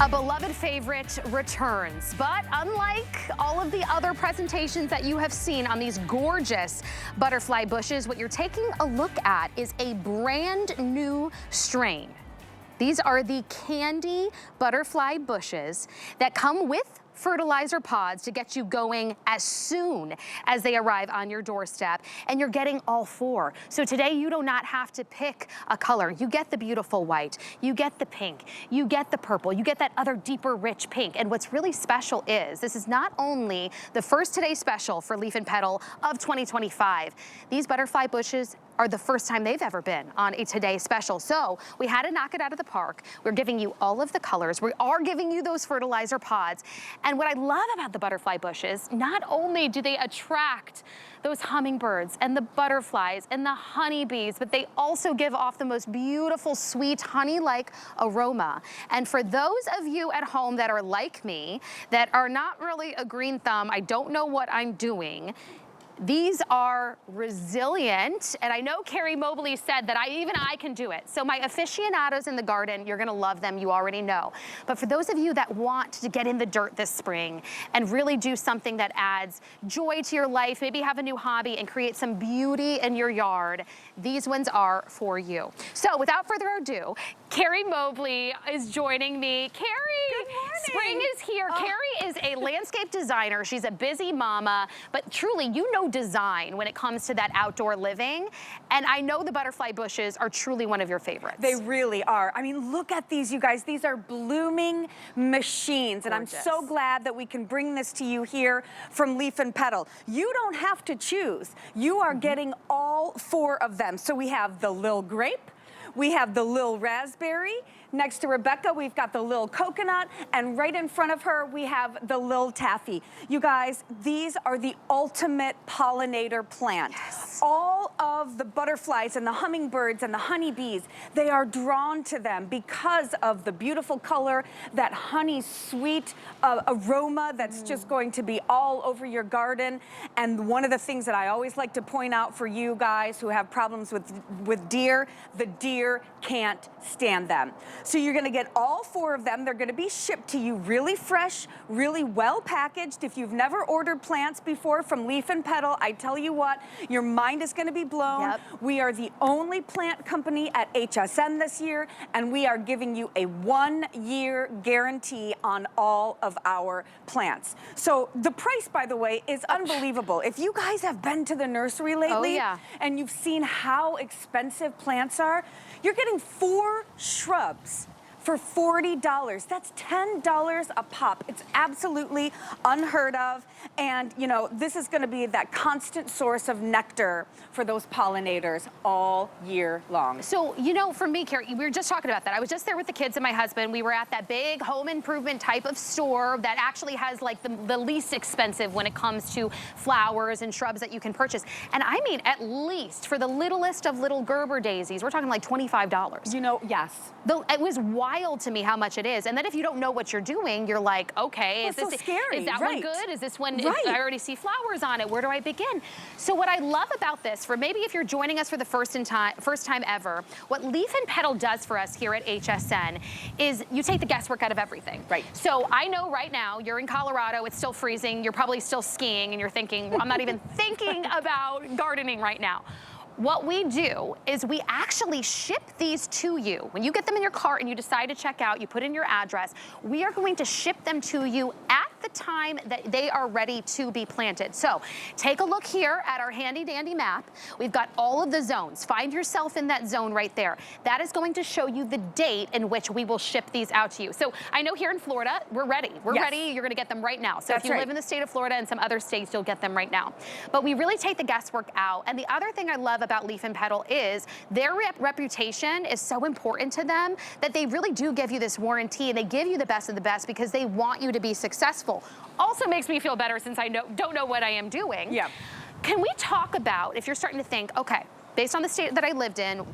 A beloved favorite returns, but unlike all of the other presentations that you have seen on these gorgeous butterfly bushes, what you're taking a look at is a brand new strain. These are the candy butterfly bushes that come with fertilizer pods to get you going as soon as they arrive on your doorstep, and you're getting all four. So today you do not have to pick a color. You get the beautiful white, you get the pink, you get the purple, you get that other deeper rich pink. And what's really special is this is not only the first Today Special for Leaf and Petal of 2025. These butterfly bushes are the first time they've ever been on a Today Special. So we had to knock it out of the park. We're giving you all of the colors. We are giving you those fertilizer pods. And what I love about the butterfly bushes, not only do they attract those hummingbirds and the butterflies and the honeybees, but they also give off the most beautiful, sweet honey-like aroma. And for those of you at home that are like me, that are not really a green thumb, I don't know what I'm doing, these are resilient, and I know Carrie Mobley said that even I can do it. So my aficionados in the garden, you're gonna love them, you already know. But for those of you that want to get in the dirt this spring and really do something that adds joy to your life, maybe have a new hobby and create some beauty in your yard, these ones are for you. So without further ado, Carrie Mobley is joining me. Carrie, good morning. Spring is here. Carrie is a landscape designer. She's a busy mama, but truly, you know design when it comes to that outdoor living. And I know the butterfly bushes are truly one of your favorites. They really are. I mean, look at these, you guys. These are blooming machines. And Gorgeous. I'm so glad that we can bring this to you here from Leaf and Petal. You don't have to choose. You are getting all four of them. So we have the Lil Grape, we have the Lil Raspberry. Next to Rebecca, we've got the Lil Coconut, and right in front of her, we have the Lil Taffy. You guys, these are the ultimate pollinator plant. Yes. All of the butterflies and the hummingbirds and the honeybees, they are drawn to them because of the beautiful color, that honey sweet aroma that's just going to be all over your garden. And one of the things that I always like to point out for you guys who have problems with deer, the deer can't stand them. So you're gonna get all four of them. They're gonna be shipped to you really fresh, really well packaged. If you've never ordered plants before from Leaf and Petal, I tell you what, your mind is gonna be blown. Yep. We are the only plant company at HSN this year, and we are giving you a 1-year guarantee on all of our plants. So the price, by the way, is unbelievable. If you guys have been to the nursery lately and you've seen how expensive plants are, you're getting 4 shrubs for $40. That's $10 a pop. It's absolutely unheard of. And you know, this is gonna be that constant source of nectar for those pollinators all year long. So, you know, for me, Carrie, we were just talking about that. I was just there with the kids and my husband. We were at that big home improvement type of store that actually has like the least expensive when it comes to flowers and shrubs that you can purchase. And I mean, at least for the littlest of little Gerber daisies, we're talking like $25. You know, yes. It was wild to me how much it is. And then if you don't know what you're doing, you're like, okay, well, is this scary. Is that right. one good? Is this one, right. I already see flowers on it. Where do I begin? So what I love about this, for maybe if you're joining us for the first time ever, what Leaf and Petal does for us here at HSN is you take the guesswork out of everything. Right. So I know right now you're in Colorado, it's still freezing, you're probably still skiing, and you're thinking, well, I'm not even thinking about gardening right now. What we do is we actually ship these to you. When you get them in your cart and you decide to check out, you put in your address, we are going to ship them to you at the time that they are ready to be planted. So take a look here at our handy dandy map. We've got all of the zones. Find yourself in that zone right there. That is going to show you the date in which we will ship these out to you. So I know here in Florida, we're ready. We're ready. You're gonna get them right now. So if you live in the state of Florida and some other states, you'll get them right now. But we really take the guesswork out. And the other thing I love about Leaf and Petal is their reputation is so important to them that they really do give you this warranty, and they give you the best of the best because they want you to be successful. Also makes me feel better since I don't know what I am doing. Yeah. Can we talk about, if you're starting to think, okay, based on the state that I lived in,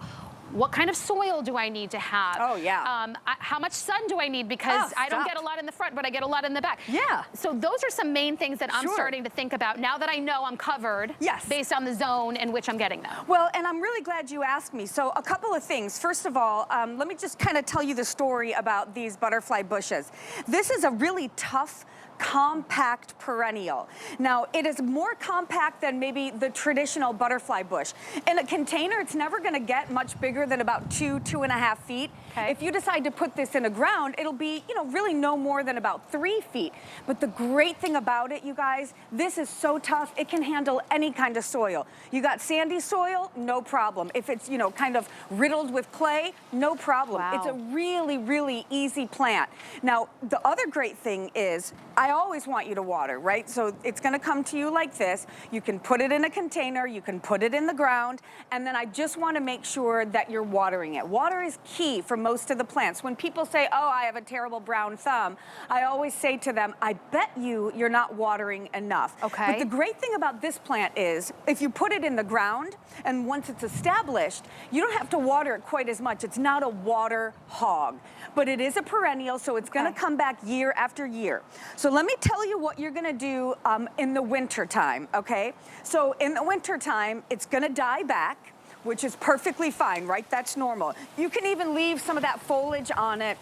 What kind of soil do I need to have? Oh, yeah. How much sun do I need? Because I don't get a lot in the front, but I get a lot in the back. Yeah. So those are some main things that I'm starting to think about now that I know I'm covered based on the zone in which I'm getting them. Well, and I'm really glad you asked me. So a couple of things. First of all, let me just kind of tell you the story about these butterfly bushes. This is a really tough, compact perennial. Now, it is more compact than maybe the traditional butterfly bush. In a container, it's never gonna get much bigger than about 2.5 feet. Okay. If you decide to put this in the ground, it'll be, you know, really no more than about 3 feet. But the great thing about it, you guys, this is so tough, it can handle any kind of soil. You got sandy soil, no problem. If it's, you know, kind of riddled with clay, no problem. Wow. It's a really, really easy plant. Now, the other great thing is, I always want you to water, right? So it's gonna come to you like this. You can put it in a container, you can put it in the ground, and then I just wanna make sure that you're watering it. Water is key for most of the plants. When people say, oh, I have a terrible brown thumb, I always say to them, I bet you're not watering enough. Okay. But the great thing about this plant is, if you put it in the ground, and once it's established, you don't have to water it quite as much. It's not a water hog, but it is a perennial, so it's gonna come back year after year. So let me tell you what you're gonna do in the winter time, okay? So in the winter time, it's gonna die back, which is perfectly fine, right? That's normal. You can even leave some of that foliage on it.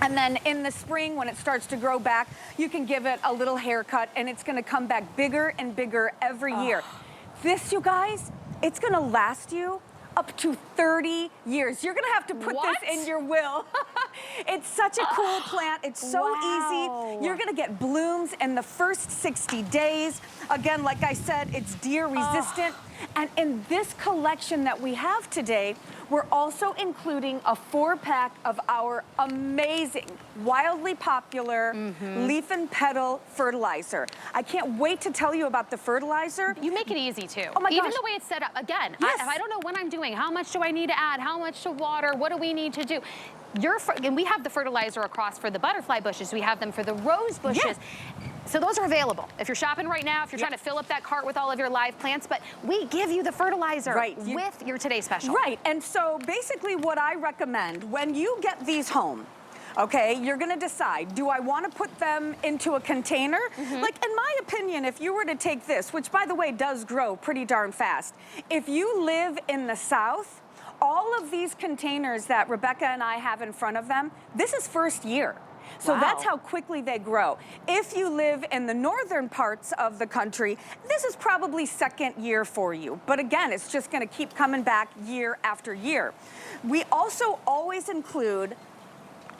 And then in the spring, when it starts to grow back, you can give it a little haircut and it's gonna come back bigger and bigger every year. This, you guys, it's gonna last you up to 30 years. You're gonna have to put this in your will. It's such a cool plant. It's so easy. You're gonna get blooms in the first 60 days. Again, like I said, it's deer resistant. And in this collection that we have today, we're also including a 4-pack of our amazing, wildly popular leaf and petal fertilizer. I can't wait to tell you about the fertilizer. You make it easy too. Oh my gosh. Even the way it's set up. Again, if I don't know what I'm doing, how much do I need to add, how much to water, what do we need to do? And we have the fertilizer across for the butterfly bushes, we have them for the rose bushes. So those are available. If you're shopping right now, if you're trying to fill up that cart with all of your live plants, but we give you the fertilizer with your Today Special. Right, and so basically what I recommend, when you get these home, okay, you're gonna decide, do I wanna put them into a container? Like, in my opinion, if you were to take this, which by the way does grow pretty darn fast, if you live in the South, all of these containers that Rebecca and I have in front of them, this is first year. So that's how quickly they grow. If you live in the northern parts of the country, this is probably second year for you. But again, it's just gonna keep coming back year after year. We also always include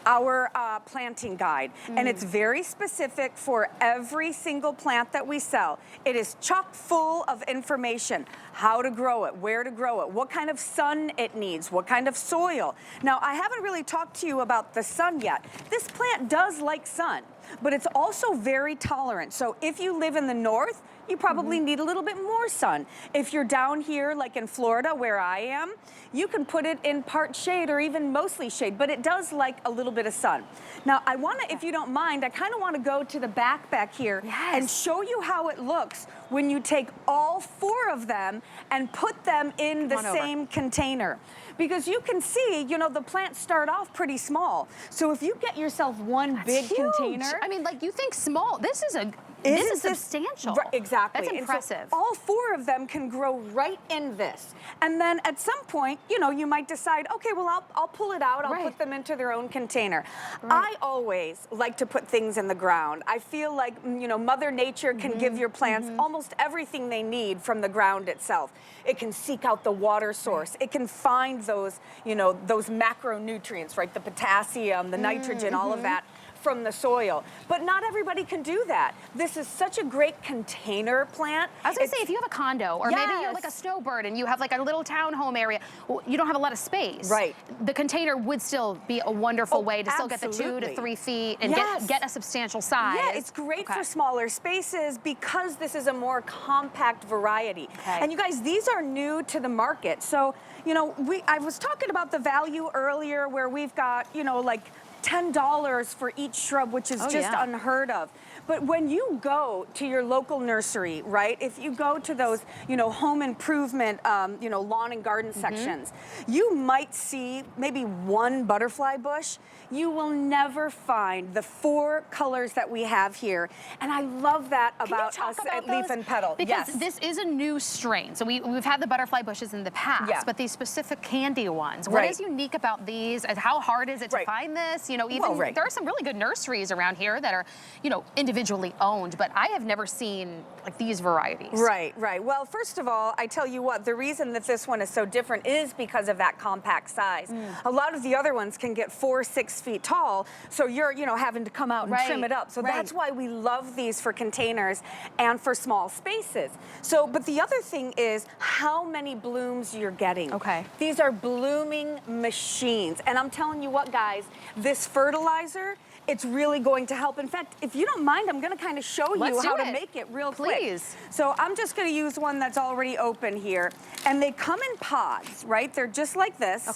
our planting guide, and it's very specific for every single plant that we sell. It is chock full of information: how to grow it, where to grow it, what kind of sun it needs, what kind of soil. Now, I haven't really talked to you about the sun yet. This plant does like sun, but it's also very tolerant. So if you live in the north, you probably need a little bit more sun. If you're down here, like in Florida, where I am, you can put it in part shade or even mostly shade, but it does like a little bit of sun. Now, I wanna, if you don't mind, I kinda wanna go to the back here and show you how it looks when you take all 4 of them and put them in the same container. Because you can see, you know, the plants start off pretty small. So if you get yourself one big container. I mean, like, you think small, this is substantial. Right, exactly. That's impressive. So all 4 of them can grow right in this. And then at some point, you know, you might decide, okay, well, I'll pull it out, I'll put them into their own container. I always like to put things in the ground. I feel like, you know, Mother Nature can give your plants almost everything they need from the ground itself. It can seek out the water source. It can find those, you know, those macronutrients, right? The potassium, the nitrogen, all of that from the soil. But not everybody can do that. This is such a great container plant. I was gonna say, if you have a condo, or maybe you're like a snowbird and you have like a little townhome area, well, you don't have a lot of space. Right. The container would still be a wonderful way to still get the 2 to 3 feet and get a substantial size. Yeah, it's great for smaller spaces because this is a more compact variety. And you guys, these are new to the market. So, you know, I was talking about the value earlier where we've got, you know, like $10 for each shrub, which is just unheard of. But when you go to your local nursery, right, if you go to those, you know, home improvement, you know, lawn and garden sections, you might see maybe one butterfly bush. You will never find the 4 colors that we have here. And I love that about us at Leaf and Petal. Because this is a new strain. So we've had the butterfly bushes in the past, but these specific candy ones. What is unique about these? And how hard is it to find this? You know, even there are some really good nurseries around here that are, you know, individually owned, but I have never seen like these varieties. Right. Well, first of all, I tell you what, the reason that this one is so different is because of that compact size. A lot of the other ones can get 4, 6 feet tall, so you're, you know, having to come out and trim it up. So that's why we love these for containers and for small spaces. So, but the other thing is how many blooms you're getting. These are blooming machines. And I'm telling you what, guys, this fertilizer, it's really going to help. In fact, if you don't mind, I'm going to kind of show you how to make it real quick. So I'm just going to use one that's already open here. And they come in pods, right? They're just like this.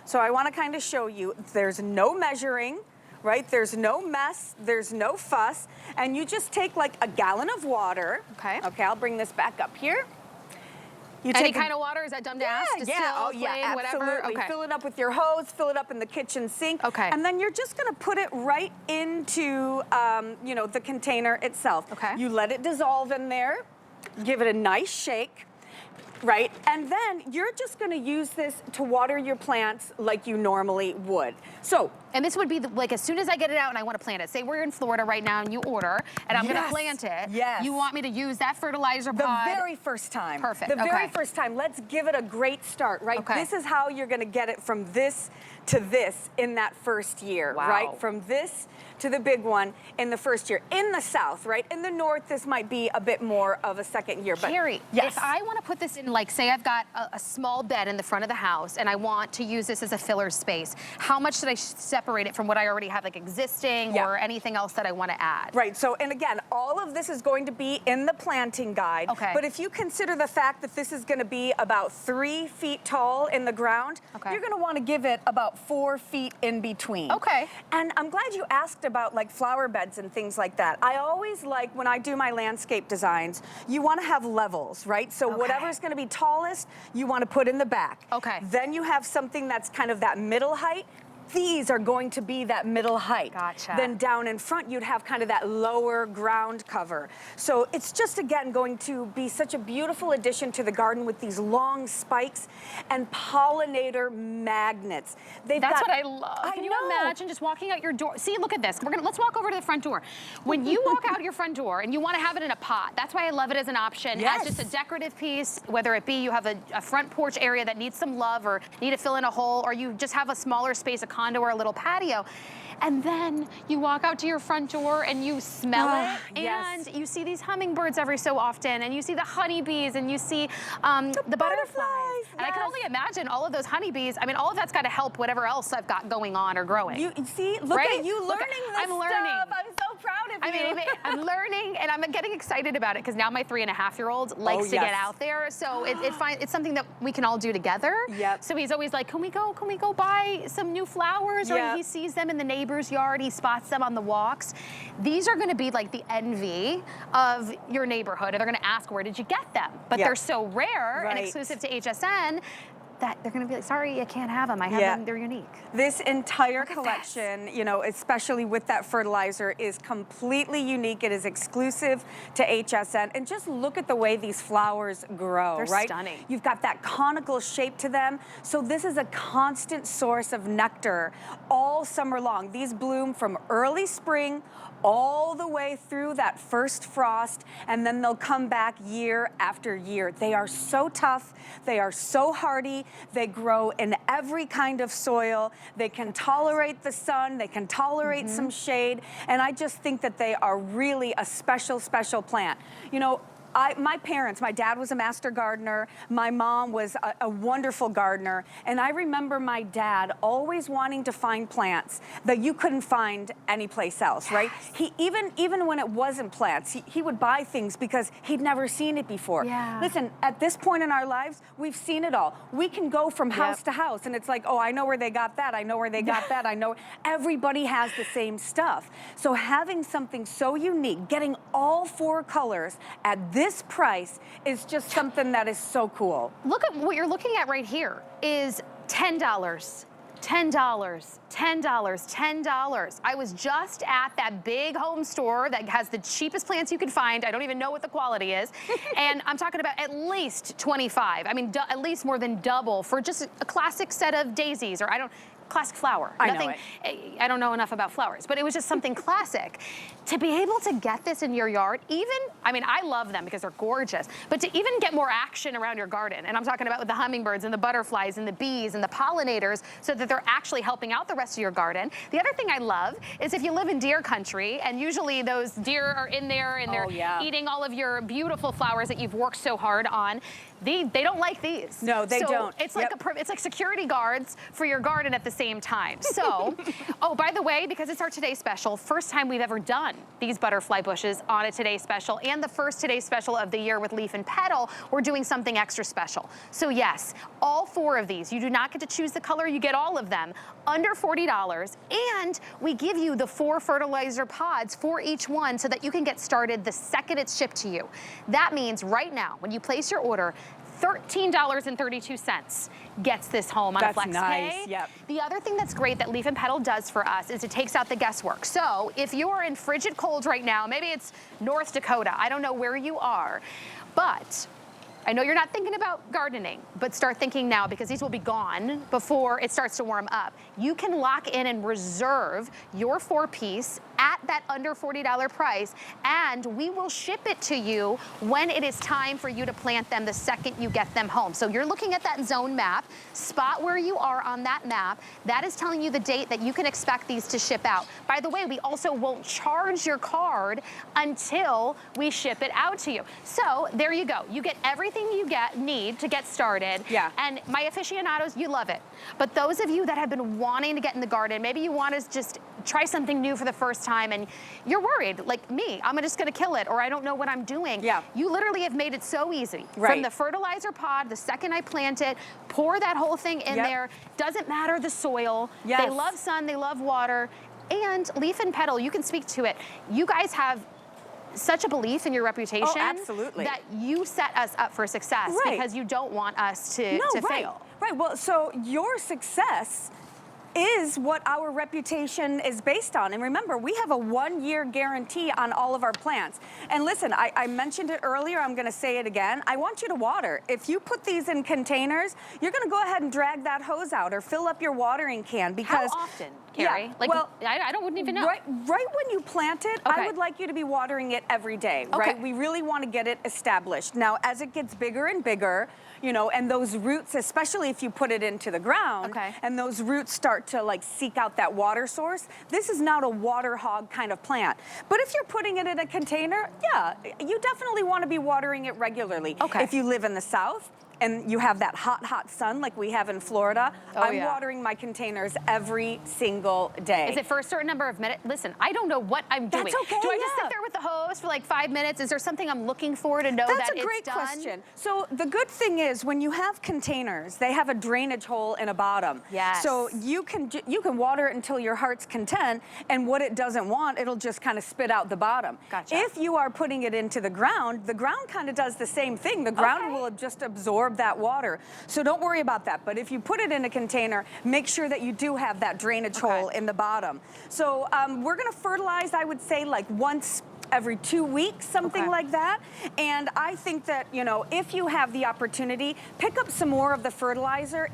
So I want to kind of show you, there's no measuring, right? There's no mess, there's no fuss. And you just take like a gallon of water. Okay, I'll bring this back up here. You Any kind of water? Is that dumb to ask? Absolutely. Whatever? Fill it up with your hose, fill it up in the kitchen sink. And then you're just gonna put it right into, you know, the container itself. You let it dissolve in there, give it a nice shake, right? And then you're just gonna use this to water your plants like you normally would. So, and this would be like as soon as I get it out and I want to plant it. Say we're in Florida right now and you order and I'm going to plant it. You want me to use that fertilizer pod? The very first time. Perfect. The very first time. Let's give it a great start, right? This is how you're going to get it from this to this in that first year, right? From this to the big one in the first year. In the south, right? In the north, this might be a bit more of a second year. But Carrie, if I want to put this in, like, say I've got a small bed in the front of the house and I want to use this as a filler space, how much should I separate it from what I already have, like existing or anything else that I want to add? Right. So, and again, all of this is going to be in the planting guide. But if you consider the fact that this is going to be about 3 feet tall in the ground, you're going to want to give it about 4 feet in between. And I'm glad you asked about like flower beds and things like that. I always like when I do my landscape designs, you want to have levels, right? So whatever's going to be tallest, you want to put in the back. Then you have something that's kind of that middle height. These are going to be that middle height. Then down in front, you'd have kind of that lower ground cover. So it's just, again, going to be such a beautiful addition to the garden with these long spikes and pollinator magnets. That's what I love. Can you imagine just walking out your door? See, look at this. Let's walk over to the front door. When you walk out your front door and you want to have it in a pot, that's why I love it as an option. As just a decorative piece, whether it be you have a front porch area that needs some love or need to fill in a hole, or you just have a smaller space, a condo or a little patio, and then you walk out to your front door and you smell it, and you see these hummingbirds every so often, and you see the honeybees, and you see the butterflies. And I can only imagine all of those honeybees. I mean, all of that's got to help whatever else I've got going on or growing. You see, look at you learning this I'm learning. stuff. I'm so proud of you. I mean, I'm learning, and I'm getting excited about it because now my 3.5-year-old likes to get out there. So it's something that we can all do together. So he's always like, can we go buy some new flowers? Or he sees them in the neighbor's yard, he spots them on the walks. These are going to be like the envy of your neighborhood, and they're going to ask, where did you get them? But they're so rare and exclusive to HSN that they're going to be like, sorry, I can't have them. I have them. They're unique. This entire collection, you know, especially with that fertilizer, is completely unique. It is exclusive to HSN. And just look at the way these flowers grow, They're stunning. You've got that conical shape to them. So this is a constant source of nectar all summer long. These bloom from early spring all the way through that first frost, and then they'll come back year after year. They are so tough. They are so hardy. They grow in every kind of soil. They can tolerate the sun. They can tolerate some shade. And I just think that they are really a special, special plant. You know, my dad was a master gardener. My mom was a wonderful gardener. And I remember my dad always wanting to find plants that you couldn't find anyplace else, right? He, even when it wasn't plants, he would buy things because he'd never seen it before. Yeah. Listen, at this point in our lives, we've seen it all. We can go from house to house and it's like, oh, I know where they got that. I know where they got that. I know. Everybody has the same stuff. So having something so unique, getting all 4 colors at this price is just something that is so cool. Look at what you're looking at right here is $10. $10, $10, $10. I was just at that big home store that has the cheapest plants you can find. I don't even know what the quality is. And I'm talking about at least 25. I mean, at least more than double for just a classic set of daisies, or classic flower. I don't know enough about flowers, but it was just something classic. To be able to get this in your yard, I mean, I love them because they're gorgeous, but to even get more action around your garden, and I'm talking about with the hummingbirds and the butterflies and the bees and the pollinators, so that they're actually helping out the rest of your garden. The other thing I love is if you live in deer country, and usually those deer are in there and they're eating all of your beautiful flowers that you've worked so hard on, they don't like these. No, they don't. It's like it's like security guards for your garden at the same time. So, oh, by the way, because it's our Today Special, first time we've ever done these butterfly bushes on a Today Special, and the first Today Special of the year with Leaf and Petal, we're doing something extra special. So yes, all 4 of these, you do not get to choose the color, you get all of them, under $40, and we give you the 4 fertilizer pods for each one so that you can get started the second it's shipped to you. That means right now, when you place your order, $13.32 gets this home on a flex pay. Yep. The other thing that's great that Leaf and Petal does for us is it takes out the guesswork. So if you're in frigid cold right now, maybe it's North Dakota, I don't know where you are, but I know you're not thinking about gardening, but start thinking now because these will be gone before it starts to warm up. You can lock in and reserve your 4-piece at that under $40 price, and we will ship it to you when it is time for you to plant them the second you get them home. So you're looking at that zone map, spot where you are on that map. That is telling you the date that you can expect these to ship out. By the way, we also won't charge your card until we ship it out to you. So there you go. You get everything you need to get started. Yeah. And my aficionados, you love it. But those of you that have been wanting to get in the garden, maybe you want to just try something new for the first time and you're worried, like me, I'm just gonna kill it, or I don't know what I'm doing. Yeah. You literally have made it so easy. Right. From the fertilizer pod, the second I plant it, pour that whole thing in there. Doesn't matter the soil. Yes. They love sun, they love water. And Leaf and Petal, you can speak to it. You guys have such a belief in your reputation that you set us up for success because you don't want us to fail. Right, well, so your success is what our reputation is based on. And remember, we have a 1-year guarantee on all of our plants. And listen, I mentioned it earlier, I'm gonna say it again. I want you to water. If you put these in containers, you're gonna go ahead and drag that hose out or fill up your watering can because— How often, Carrie? Yeah, like, well, I wouldn't even know. Right when you plant it, I would like you to be watering it every day, right? We really want to get it established. Now, as it gets bigger and bigger, you know, and those roots, especially if you put it into the ground, and those roots start to like seek out that water source, this is not a water hog kind of plant. But if you're putting it in a container, yeah, you definitely want to be watering it regularly. If you live in the South, and you have that hot, hot sun like we have in Florida, I'm watering my containers every single day. Is it for a certain number of minutes? Listen, I don't know what I'm doing. That's okay, Do I just sit there with the hose for like 5 minutes? Is there something I'm looking for to know that it's done? That's a great question. So the good thing is when you have containers, they have a drainage hole in a bottom. Yes. So you can water it until your heart's content, and what it doesn't want, it'll just kind of spit out the bottom. Gotcha. If you are putting it into the ground kind of does the same thing. The ground will just absorb that water. So don't worry about that. But if you put it in a container, make sure that you do have that drainage hole in the bottom. So we're gonna fertilize, I would say, like once every 2 weeks, something like that. And I think that, you know, if you have the opportunity, pick up some more of the fertilizer.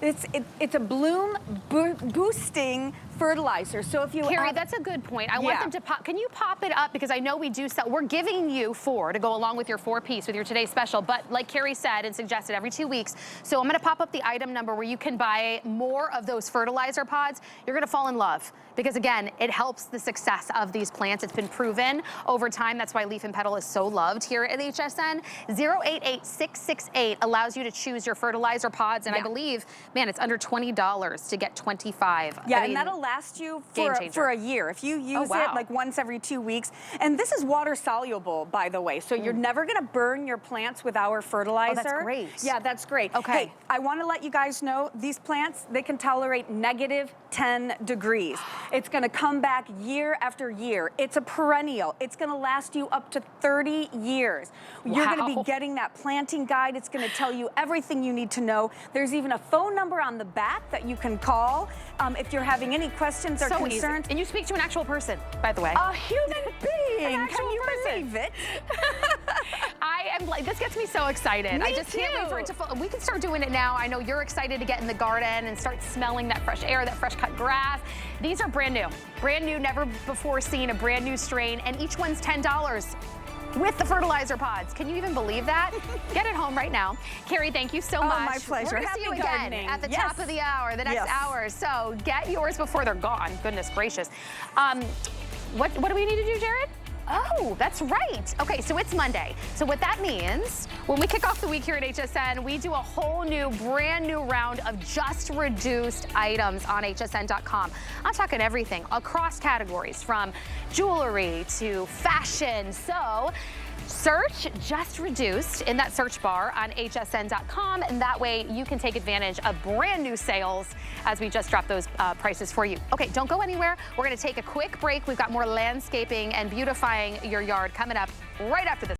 It's a bloom boosting fertilizer. So if you Carrie, that's a good point. I want them to pop. Can you pop it up? Because I know we do sell. We're giving you 4 to go along with your 4-piece with your today's special. But like Carrie said and suggested, every 2 weeks. So I'm going to pop up the item number where you can buy more of those fertilizer pods. You're going to fall in love. Because again, it helps the success of these plants. It's been proven over time. That's why Leaf and Petal is so loved here at HSN. 088668 allows you to choose your fertilizer pods. And I believe, man, it's under $20 to get 25. Yeah, I mean, and that'll last you game for a year. If you use it like once every 2 weeks. And this is water soluble, by the way. So you're never gonna burn your plants with our fertilizer. Oh, that's great. Yeah, that's great. Okay. Hey, I wanna let you guys know, these plants, they can tolerate negative 10 degrees. It's gonna come back year after year. It's a perennial. It's gonna last you up to 30 years. You're gonna be getting that planting guide. It's gonna tell you everything you need to know. There's even a phone number on the back that you can call if you're having any questions or concerns. Easy. And you speak to an actual person, by the way. A human being. Can you believe it? I am like, this gets me so excited. I just can't wait for it to we can start doing it now. I know you're excited to get in the garden and start smelling that fresh air, that fresh cut grass. These are brand new, never before seen, a brand new strain, and each one's $10 with the fertilizer pods. Can you even believe that? Get it home right now. Carrie, thank you so much. My pleasure. We're gonna see you again at the top of the hour, the next hour. So get yours before they're gone. Goodness gracious. What do we need to do, Jared? Oh, that's right. Okay, so it's Monday. So what that means, when we kick off the week here at HSN, we do a whole new, brand new round of just reduced items on hsn.com. I'm talking everything across categories, from jewelry to fashion. So search just reduced in that search bar on hsn.com, and that way you can take advantage of brand new sales as we just drop those prices for you. Okay, don't go anywhere. We're gonna take a quick break. We've got more landscaping and beautifying your yard coming up right after this.